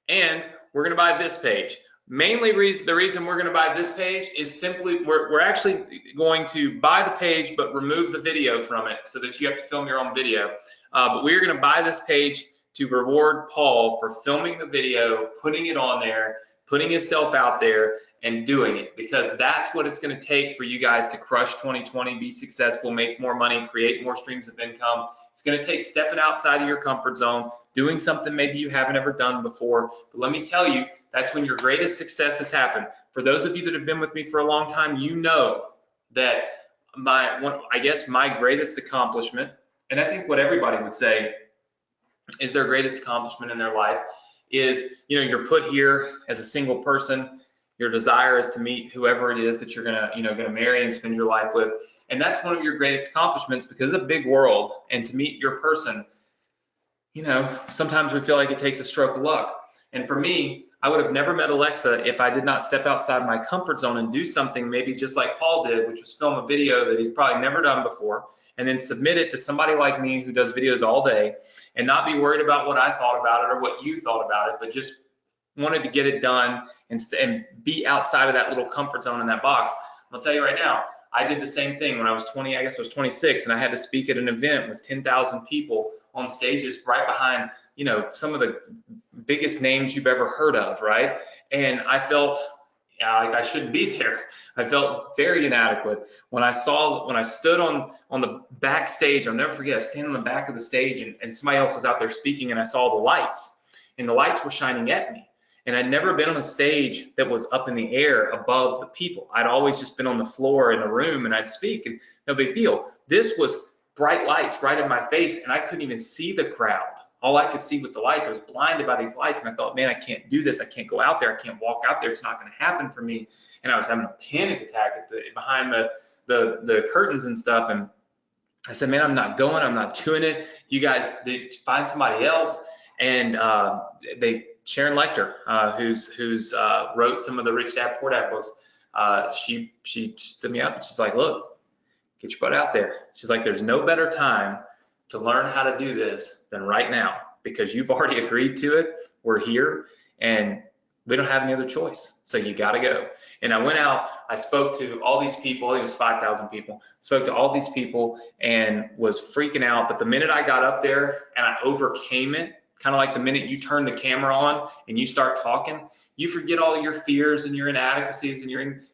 and we're gonna buy this page. Mainly the reason we're gonna buy this page is simply, we're actually going to buy the page, but remove the video from it so that you have to film your own video. But we're gonna buy this page to reward Paul for filming the video, putting it on there, putting himself out there and doing it, because that's what it's gonna take for you guys to crush 2020, be successful, make more money, create more streams of income. It's gonna take stepping outside of your comfort zone, doing something maybe you haven't ever done before. But let me tell you, that's when your greatest success has happened. For those of you that have been with me for a long time, you know that I guess my greatest accomplishment, and I think what everybody would say is their greatest accomplishment in their life, is, you know, you're put here as a single person. Your desire is to meet whoever it is that you're gonna marry and spend your life with, and that's one of your greatest accomplishments, because it's a big world, and to meet your person, you know, sometimes we feel like it takes a stroke of luck. And for me, I would have never met Alexa if I did not step outside my comfort zone and do something maybe just like Paul did, which was film a video that he's probably never done before, and then submit it to somebody like me who does videos all day, and not be worried about what I thought about it or what you thought about it, but just wanted to get it done and be outside of that little comfort zone in that box. I'll tell you right now, I did the same thing when I was 20, I guess I was 26, and I had to speak at an event with 10,000 people on stages right behind, you know, some of the biggest names you've ever heard of, right? And I felt like I shouldn't be there. I felt very inadequate. When I stood on the backstage, I'll never forget, I was standing on the back of the stage and somebody else was out there speaking, and I saw the lights, and the lights were shining at me. And I'd never been on a stage that was up in the air above the people. I'd always just been on the floor in a room, and I'd speak, and no big deal. This was bright lights right in my face, and I couldn't even see the crowd. All I could see was the lights. I was blinded by these lights, and I thought, man, I can't do this. I can't go out there. I can't walk out there. It's not going to happen for me. And I was having a panic attack behind the curtains and stuff. And I said, man, I'm not going. I'm not doing it. You guys, find somebody else. And Sharon Lecter, who's wrote some of the Rich Dad Poor Dad books, she stood me up, and she's like, look, get your butt out there. She's like, there's no better time to learn how to do this than right now, because you've already agreed to it. We're here, and we don't have any other choice. So you got to go. And I went out, I spoke to all these people. It was 5,000 people. Spoke to all these people and was freaking out. But the minute I got up there and I overcame it, kind of like the minute you turn the camera on and you start talking, you forget all your fears and your inadequacies and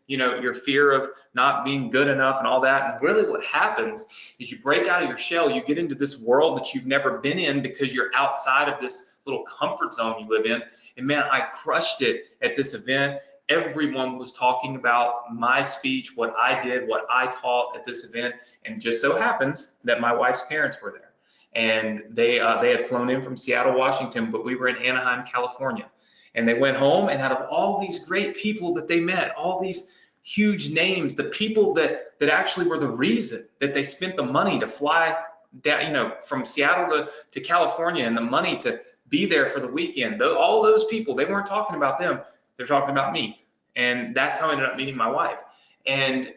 your fear of not being good enough and all that. And really what happens is you break out of your shell, you get into this world that you've never been in because you're outside of this little comfort zone you live in. And man, I crushed it at this event. everyone was talking about my speech, what I did, what I taught at this event, and just so happens that my wife's parents were there. And they had flown in from Seattle, Washington, but we were in Anaheim, California. And they went home, and out of all these great people that they met, all these huge names, the people that actually were the reason that they spent the money to fly down, you know, from Seattle to California, and the money to be there for the weekend, all those people, they weren't talking about them, they're talking about me. And that's how I ended up meeting my wife. And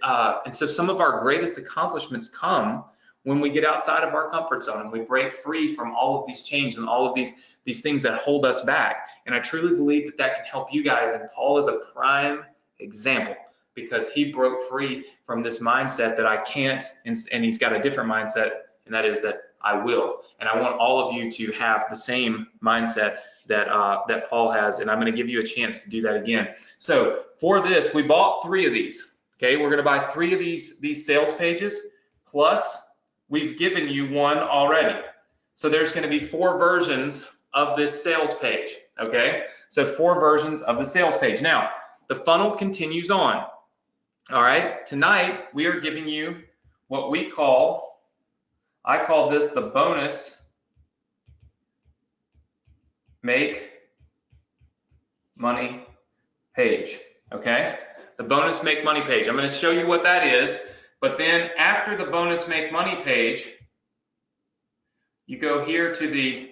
so some of our greatest accomplishments come when we get outside of our comfort zone and we break free from all of these chains and all of these things that hold us back. And I truly believe that that can help you guys. And Paul is a prime example, because he broke free from this mindset that I can't, and he's got a different mindset, and that is that I will. And I want all of you to have the same mindset that Paul has, and I'm going to give you a chance to do that again. So for this, we bought 3 of these. Okay, we're going to buy 3 of these sales pages, plus we've given you one already. So there's going to be 4 versions of this sales page. Okay, so 4 versions of the sales page. Now the funnel continues on. All right, tonight we are giving you what we call, I call this the bonus make money page. Okay, the bonus make money page. I'm going to show you what that is, but then after the bonus make money page, you go here to the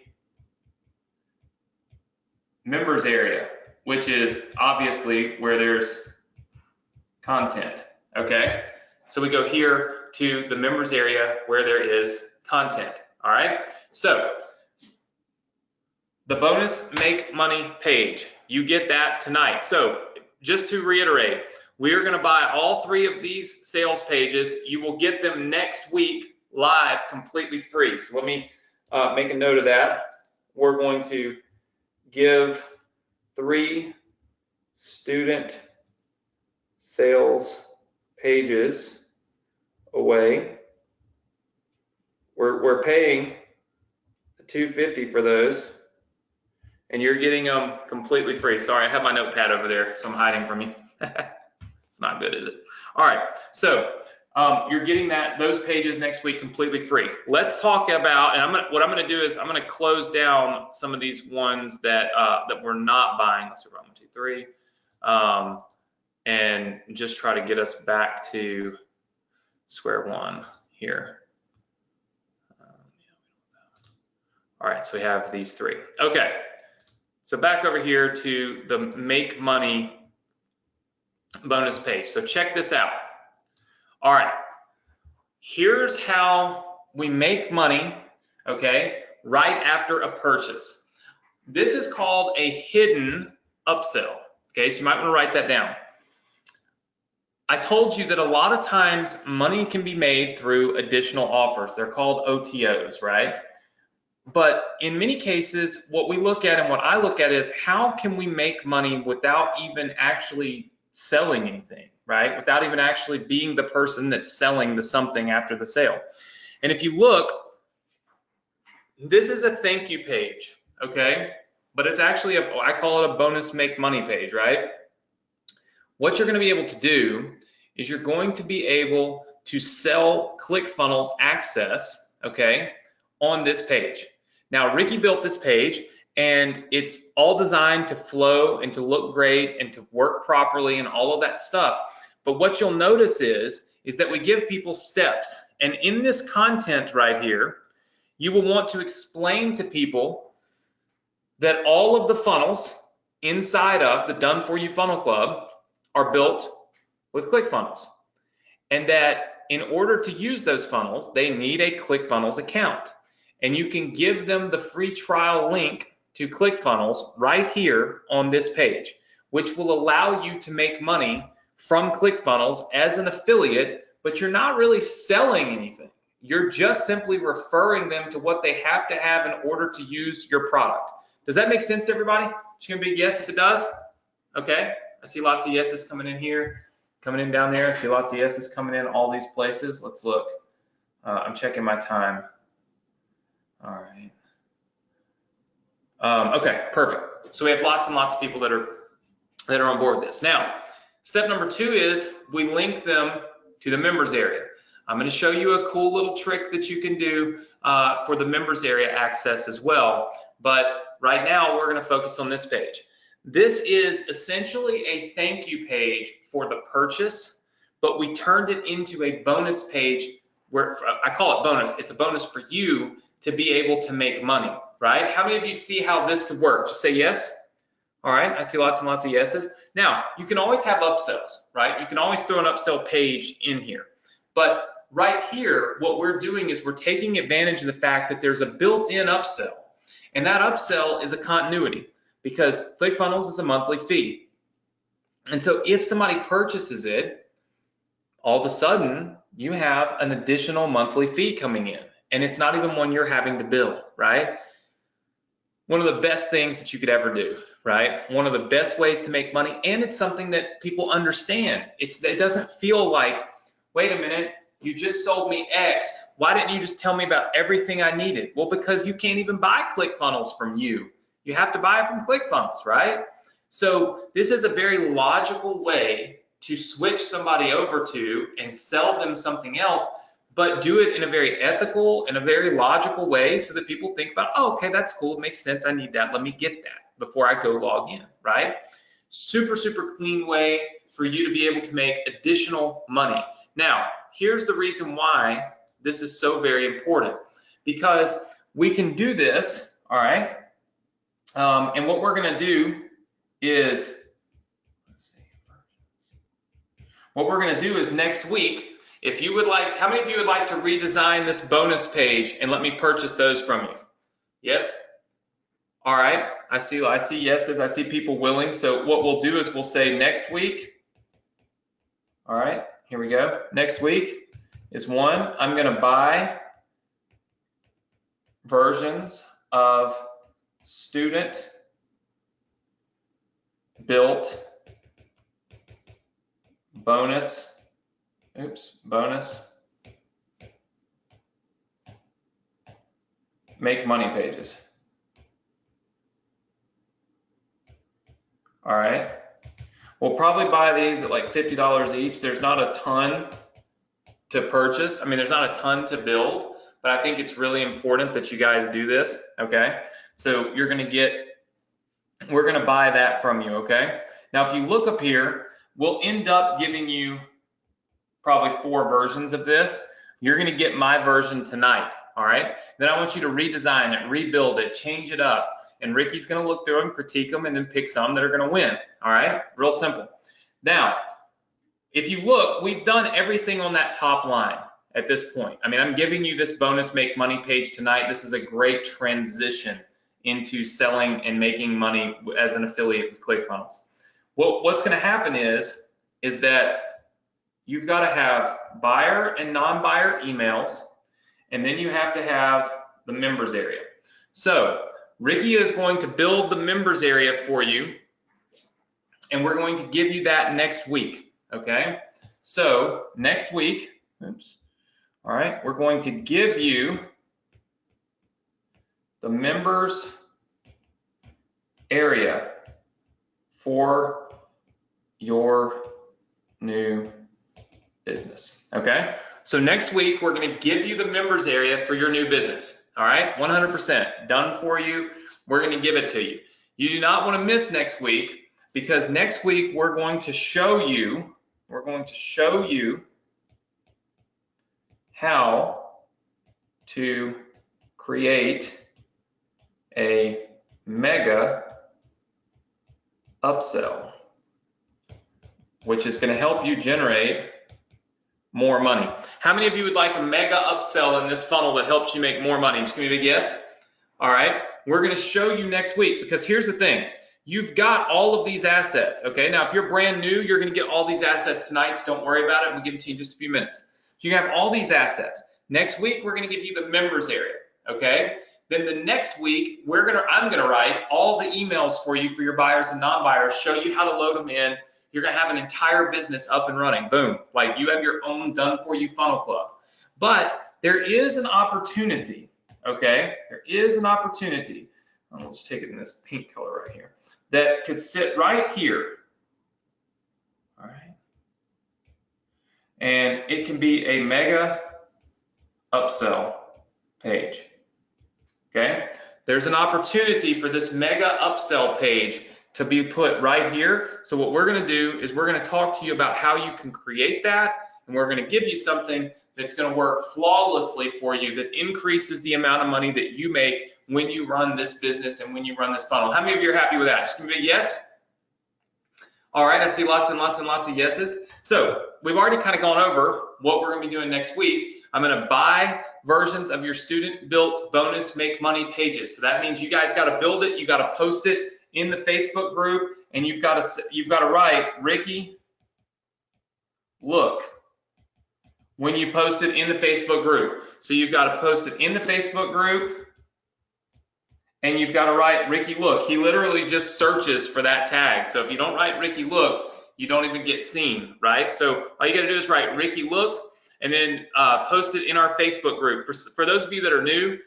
members area, which is obviously where there's content. Okay, so we go here to the members area where there is content. All right, so the bonus make money page, you get that tonight. So just to reiterate, we are going to buy all 3 of these sales pages. You will get them next week live, completely free. So let me make a note of that. We're going to give 3 student sales pages away. We're paying $250 for those, and you're getting them completely free. Sorry, I have my notepad over there, so I'm hiding from you. It's not good, is it? All right, so you're getting those pages next week completely free. Let's talk about, and what I'm going to do is I'm going to close down some of these ones that we're not buying. Let's see, 1, 2, 3, and just try to get us back to square one here. All right, so we have these 3. Okay, so back over here to the make money bonus page. So check this out. All right, here's how we make money, okay, right after a purchase. This is called a hidden upsell, okay, so you might want to write that down. I told you that a lot of times money can be made through additional offers. They're called OTOs, right? But in many cases, what we look at and what I look at is how can we make money without even actually selling anything, right? Without even actually being the person that's selling the something after the sale. And if you look, this is a thank you page, okay? But it's actually I call it a bonus make money page, right? What you're going to be able to do is you're going to be able to sell ClickFunnels access, okay, on this page. Now, Ricky built this page, and it's all designed to flow and to look great and to work properly and all of that stuff. But what you'll notice is that we give people steps. And in this content right here, you will want to explain to people that all of the funnels inside of the Done For You Funnel Club are built with ClickFunnels. And that in order to use those funnels, they need a ClickFunnels account. And you can give them the free trial link to ClickFunnels right here on this page, which will allow you to make money from ClickFunnels as an affiliate, but you're not really selling anything. You're just simply referring them to what they have to have in order to use your product. Does that make sense to everybody? It's gonna be a yes if it does. Okay, I see lots of yeses coming in here, coming in down there. I see lots of yeses coming in all these places. Let's look. I'm checking my time. All right. Okay, perfect. So we have lots and lots of people that are that are on board with this. Now, step number 2 is we link them to the members area. I'm going to show you a cool little trick that you can do for the members area access as well. But right now, we're going to focus on this page. This is essentially a thank you page for the purchase, but we turned it into a bonus page where I call it bonus. It's a bonus for you to be able to make money, right? How many of you see how this could work? Just say yes. All right, I see lots and lots of yeses. Now, you can always have upsells, right? You can always throw an upsell page in here. But right here, what we're doing is we're taking advantage of the fact that there's a built-in upsell. And that upsell is a continuity because ClickFunnels is a monthly fee. And so if somebody purchases it, all of a sudden, you have an additional monthly fee coming in. And it's not even one you're having to bill, right? One of the best things that you could ever do, right? One of the best ways to make money, and it's something that people understand. It doesn't feel like, wait a minute, you just sold me X. Why didn't you just tell me about everything I needed? Well, because you can't even buy ClickFunnels from you. You have to buy it from ClickFunnels, right? So this is a very logical way to switch somebody over to and sell them something else, but do it in a very ethical and a very logical way so that people think about, oh, okay, that's cool, it makes sense, I need that, let me get that before I go log in, right? Super, super clean way for you to be able to make additional money. Now, here's the reason why this is so very important, because we can do this, all right? And what we're gonna do is, next week, if you would like, how many of you would like to redesign this bonus page and let me purchase those from you? Yes? All right, I see yeses, I see people willing. So what we'll do is we'll say next week, all right, here we go. Next week is 1, I'm gonna buy versions of student built bonus make money pages. All right, we'll probably buy these at like $50 each. There's not a ton to purchase. I mean, there's not a ton to build, but I think it's really important that you guys do this, okay? So we're gonna buy that from you, okay? Now, if you look up here, we'll end up giving you probably 4 versions of this. You're gonna get my version tonight, all right? Then I want you to redesign it, rebuild it, change it up, and Ricky's gonna look through them, critique them, and then pick some that are gonna win, all right? Real simple. Now, if you look, we've done everything on that top line at this point. I mean, I'm giving you this bonus make money page tonight. This is a great transition into selling and making money as an affiliate with ClickFunnels. What's gonna happen is that you've got to have buyer and non-buyer emails, and then you have to have the members area. So Ricky is going to build the members area for you, and we're going to give you that next week, okay? So next week, all right, we're going to give you the members area for your new business, okay? So next week, we're gonna give you the members area for your new business, all right? 100% done for you. We're gonna give it to you. You do not wanna miss next week, because next week, we're going to show you how to create a mega upsell, which is gonna help you generate more money. How many of you would like a mega upsell in this funnel that helps you make more money? Just give me a big yes. All right, we're gonna show you next week, because here's the thing. You've got all of these assets, okay? Now, if you're brand new, you're gonna get all these assets tonight, so don't worry about it. We'll give them to you in just a few minutes. So you have all these assets. Next week, we're gonna give you the members area, okay? Then the next week, I'm gonna write all the emails for you for your buyers and non-buyers, show you how to load them in. You're gonna have an entire business up and running, boom. Like you have your own done for you funnel club. But there is an opportunity, okay? There is an opportunity. Let's take it in this pink color right here, that could sit right here, and it can be a mega upsell page. Okay, there's an opportunity for this mega upsell page to be put right here. So what we're going to do is we're going to talk to you about how you can create that, and we're going to give you something that's going to work flawlessly for you that increases the amount of money that you make when you run this business and when you run this funnel. How many of you are happy with that? Just give me a yes. All right, I see lots and lots and lots of yeses. So we've already kind of gone over what we're going to be doing next week. I'm going to buy versions of your student built bonus make money pages. So that means you guys got to build it, you got to post it in the Facebook group, and you've got to write, Ricky, look, when you post it in the Facebook group. So you've got to post it in the Facebook group, and you've got to write, Ricky, look. He literally just searches for that tag. So if you don't write Ricky, look, you don't even get seen, right? So all you got to do is write Ricky, look, and then post it in our Facebook group. For those of you that are new,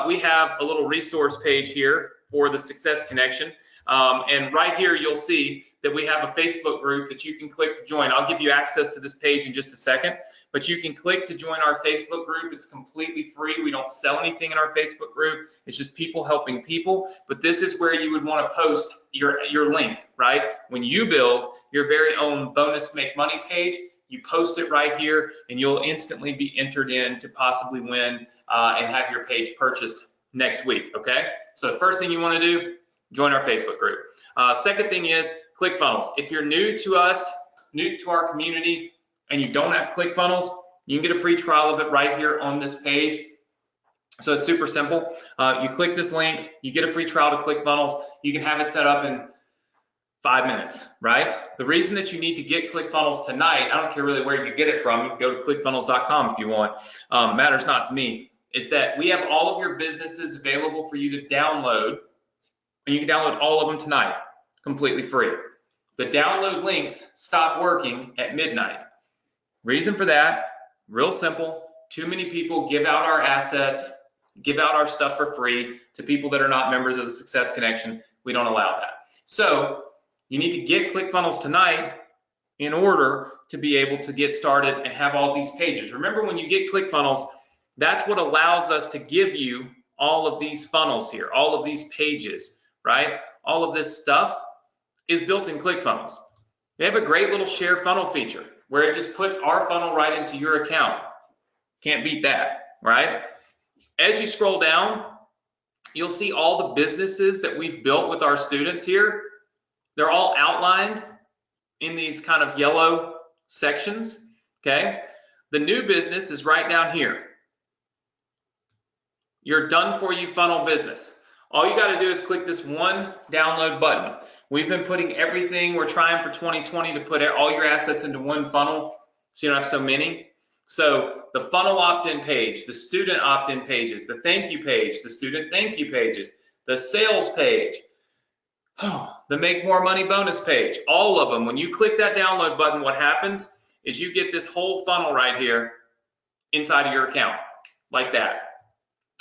we have a little resource page here for the Success Connection. And right here, you'll see that we have a Facebook group that you can click to join. I'll give you access to this page in just a second, but you can click to join our Facebook group. It's completely free. We don't sell anything in our Facebook group. It's just people helping people. But this is where you would want to post your link, right? When you build your very own bonus make money page, you post it right here, and you'll instantly be entered in to possibly win and have your page purchased next week, okay? So the first thing you want to do, join our Facebook group. Second thing is ClickFunnels. If you're new to us, new to our community, and you don't have ClickFunnels, you can get a free trial of it right here on this page. So it's super simple. You click this link, you get a free trial to ClickFunnels. You can have it set up in 5 minutes, right? The reason that you need to get ClickFunnels tonight, I don't care really where you get it from, you can go to clickfunnels.com if you want, matters not to me, is that we have all of your businesses available for you to download, and you can download all of them tonight, completely free. The download links stop working at midnight. Reason for that, real simple, too many people give out our assets, give out our stuff for free to people that are not members of the Success Connection. We don't allow that. So you need to get ClickFunnels tonight in order to be able to get started and have all these pages. Remember, when you get ClickFunnels, that's what allows us to give you all of these funnels here, all of these pages, right? All of this stuff is built in ClickFunnels. They have a great little share funnel feature where it just puts our funnel right into your account. Can't beat that, right? As you scroll down, you'll see all the businesses that we've built with our students here. They're all outlined in these kind of yellow sections, okay? The new business is right down here. Your done for you funnel business. All you got to do is click this one download button. We've been putting everything, we're trying for 2020 to put all your assets into one funnel so you don't have so many. So the funnel opt-in page, the student opt-in pages, the thank you page, the student thank you pages, the sales page, the make more money bonus page, all of them. When you click that download button, what happens is you get this whole funnel right here inside of your account, like that.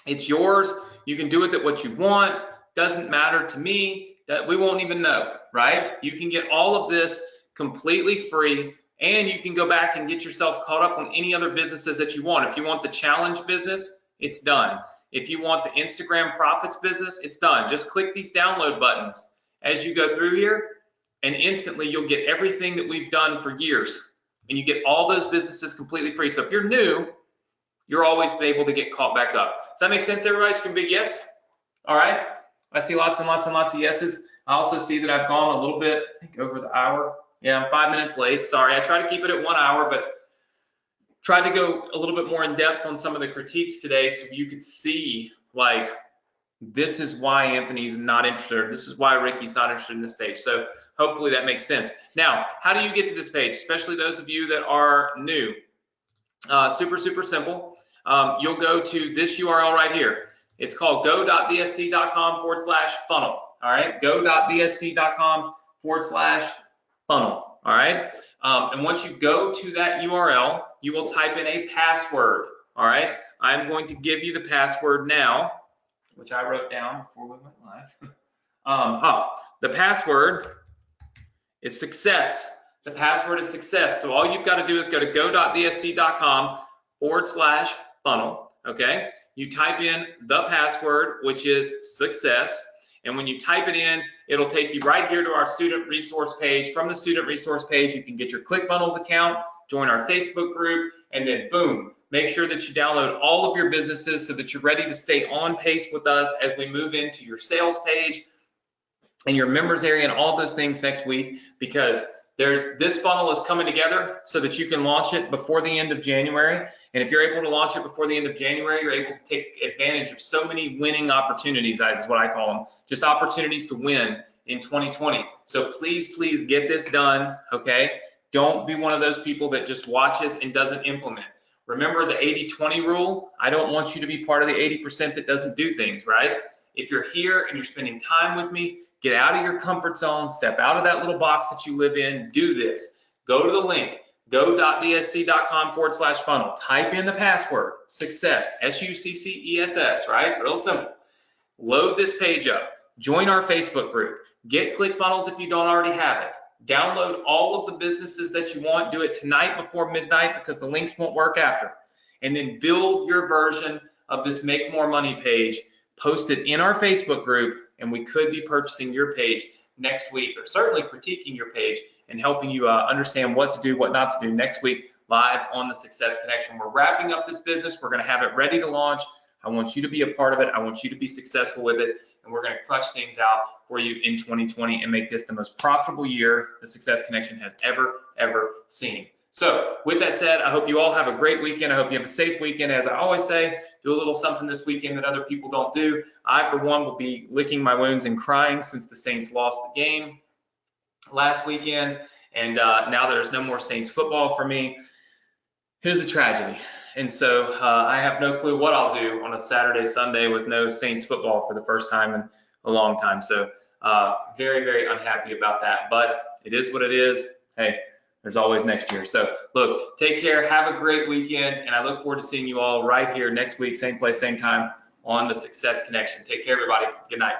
It's yours. You can do with it what you want. Doesn't matter to me. That we won't even know, right? You can get all of this completely free, and you can go back and get yourself caught up on any other businesses that you want. If you want the challenge business, it's done. If you want the Instagram profits business, it's done. Just click these download buttons as you go through here, and instantly you'll get everything that we've done for years, and you get all those businesses completely free. So if you're new, you're always able to get caught back up. Does that make sense to everybody? Just give me a big yes. All right. I see lots and lots and lots of yeses. I also see that I've gone a little bit, I think, over the hour. Yeah, I'm 5 minutes late. Sorry. I try to keep it at 1 hour, but tried to go a little bit more in depth on some of the critiques today so you could see, like, this is why Anthony's not interested. This is why Ricky's not interested in this page. So hopefully that makes sense. Now, how do you get to this page, especially those of you that are new? Super, super simple. You'll go to this URL right here. It's called go.dsc.com/funnel. All right, go.dsc.com/funnel. All right, and once you go to that URL, you will type in a password. All right, I'm going to give you the password now, which I wrote down before we went live. The password is success. The password is success. So all you've got to do is go to go.vsc.com/funnel. Okay. You type in the password, which is success. And when you type it in, it'll take you right here to our student resource page. From the student resource page, you can get your ClickFunnels account, join our Facebook group, and then boom, make sure that you download all of your businesses so that you're ready to stay on pace with us as we move into your sales page and your members area and all those things next week, because this funnel is coming together so that you can launch it before the end of January. And if you're able to launch it before the end of January, you're able to take advantage of so many winning opportunities, is what I call them, just opportunities to win in 2020. So please, please get this done, okay? Don't be one of those people that just watches and doesn't implement. Remember the 80-20 rule? I don't want you to be part of the 80% that doesn't do things, right? If you're here and you're spending time with me, get out of your comfort zone, step out of that little box that you live in, do this. Go to the link, go.vsc.com/funnel, type in the password, success, SUCCESS, right? Real simple. Load this page up, join our Facebook group, get ClickFunnels if you don't already have it. Download all of the businesses that you want, do it tonight before midnight because the links won't work after. And then build your version of this Make More Money page, post it in our Facebook group, and we could be purchasing your page next week, or certainly critiquing your page and helping you understand what to do, what not to do next week live on the Success Connection. We're wrapping up this business. We're going to have it ready to launch. I want you to be a part of it. I want you to be successful with it, and we're going to crush things out for you in 2020 and make this the most profitable year the Success Connection has ever seen. So with that said, I hope you all have a great weekend. I hope you have a safe weekend. As I always say, do a little something this weekend that other people don't do. I, for one, will be licking my wounds and crying since the Saints lost the game last weekend. And now there's no more Saints football for me. It is a tragedy. And so I have no clue what I'll do on a Saturday, Sunday with no Saints football for the first time in a long time. So very, very unhappy about that. But it is what it is. Hey, there's always next year. So look, take care, have a great weekend, and I look forward to seeing you all right here next week, same place, same time on the Success Connection. Take care, everybody. Good night.